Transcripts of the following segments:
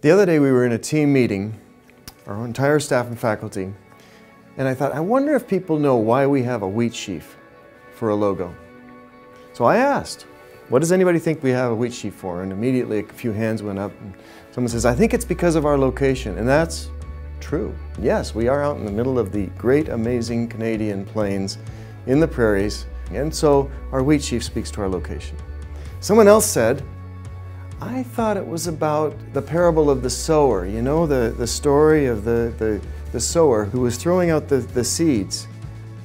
The other day we were in a team meeting, our entire staff and faculty, and I thought, I wonder if people know why we have a wheat sheaf for a logo. So I asked, what does anybody think we have a wheat sheaf for? And immediately a few hands went up and someone says, I think it's because of our location. And that's true. Yes, we are out in the middle of the great, amazing Canadian plains in the prairies, and so our wheat sheaf speaks to our location. Someone else said, I thought it was about the parable of the sower. You know, the story of the sower who was throwing out the seeds,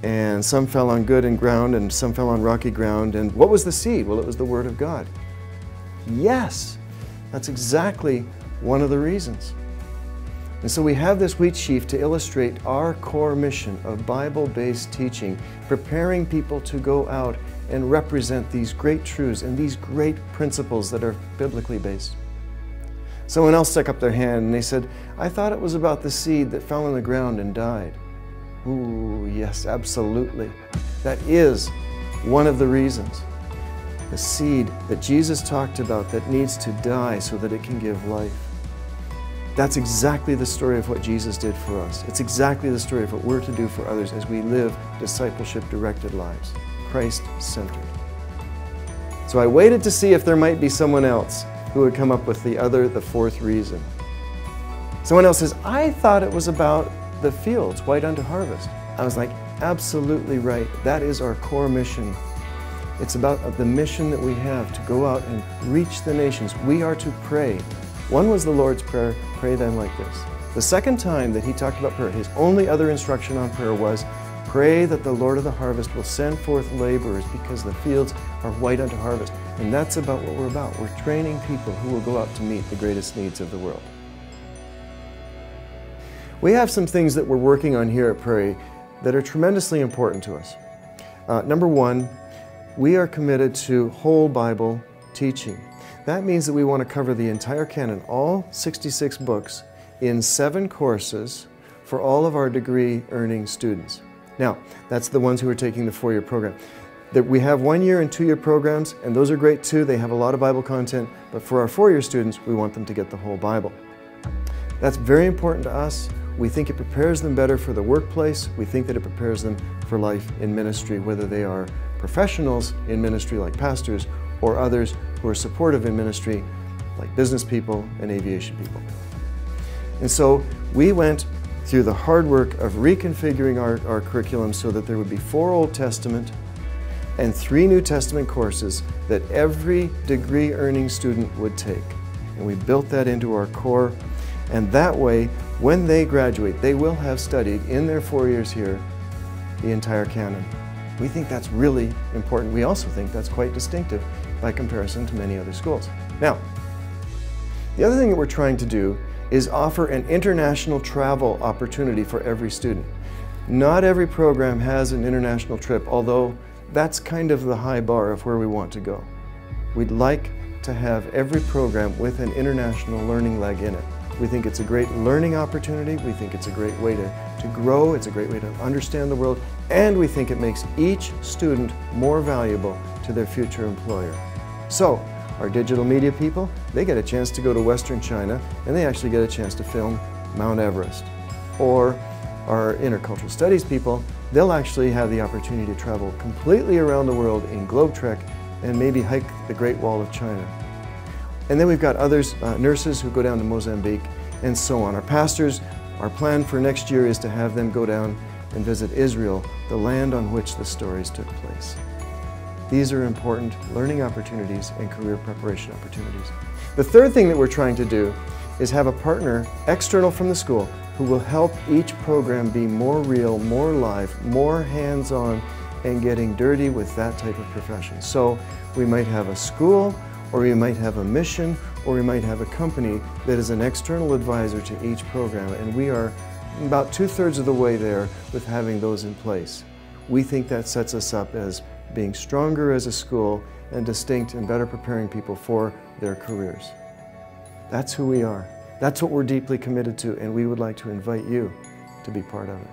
and some fell on good ground and some fell on rocky ground. And what was the seed? Well, it was the Word of God. Yes, that's exactly one of the reasons. And so we have this wheat sheaf to illustrate our core mission of Bible-based teaching, preparing people to go out and represent these great truths and these great principles that are biblically based. Someone else stuck up their hand and they said, I thought it was about the seed that fell on the ground and died. Ooh, yes, absolutely. That is one of the reasons. The seed that Jesus talked about that needs to die so that it can give life. That's exactly the story of what Jesus did for us. It's exactly the story of what we're to do for others as we live discipleship-directed lives, Christ-centered. So I waited to see if there might be someone else who would come up with the fourth reason. Someone else says, I thought it was about the fields, white unto harvest. I was like, absolutely right. That is our core mission. It's about the mission that we have to go out and reach the nations. We are to pray. One was the Lord's Prayer, pray then like this. The second time that he talked about prayer, his only other instruction on prayer was, pray that the Lord of the harvest will send forth laborers because the fields are white unto harvest. And that's about what we're about. We're training people who will go out to meet the greatest needs of the world. We have some things that we're working on here at Prairie that are tremendously important to us. Number one, we are committed to whole Bible teaching. That means that we want to cover the entire canon, all 66 books, in 7 courses for all of our degree-earning students. Now, that's the ones who are taking the 4-year program. We have 1-year and 2-year programs, and those are great too. They have a lot of Bible content, but for our 4-year students, we want them to get the whole Bible. That's very important to us. We think it prepares them better for the workplace. We think that it prepares them for life in ministry, whether they are professionals in ministry like pastors or others who are supportive in ministry like business people and aviation people. And so we went through the hard work of reconfiguring our curriculum so that there would be 4 Old Testament and 3 New Testament courses that every degree-earning student would take. And we built that into our core. And that way, when they graduate, they will have studied in their 4 years here the entire canon. We think that's really important. We also think that's quite distinctive by comparison to many other schools. Now, the other thing that we're trying to do is offer an international travel opportunity for every student. Not every program has an international trip, although that's kind of the high bar of where we want to go. We'd like to have every program with an international learning leg in it. We think it's a great learning opportunity. We think it's a great way to grow. It's a great way to understand the world. And we think it makes each student more valuable to their future employer. So, our digital media people, they get a chance to go to Western China and they actually get a chance to film Mount Everest. Or our intercultural studies people, they'll actually have the opportunity to travel completely around the world in Globe Trek and maybe hike the Great Wall of China. And then we've got others, nurses who go down to Mozambique and so on. Our pastors, our plan for next year is to have them go down and visit Israel, the land on which the stories took place. These are important learning opportunities and career preparation opportunities. The third thing that we're trying to do is have a partner external from the school who will help each program be more real, more live, more hands-on, and getting dirty with that type of profession. So we might have a school, or we might have a mission, or we might have a company that is an external advisor to each program, and we are about 2/3 of the way there with having those in place. We think that sets us up as being stronger as a school and distinct and better preparing people for their careers. That's who we are. That's what we're deeply committed to, and we would like to invite you to be part of it.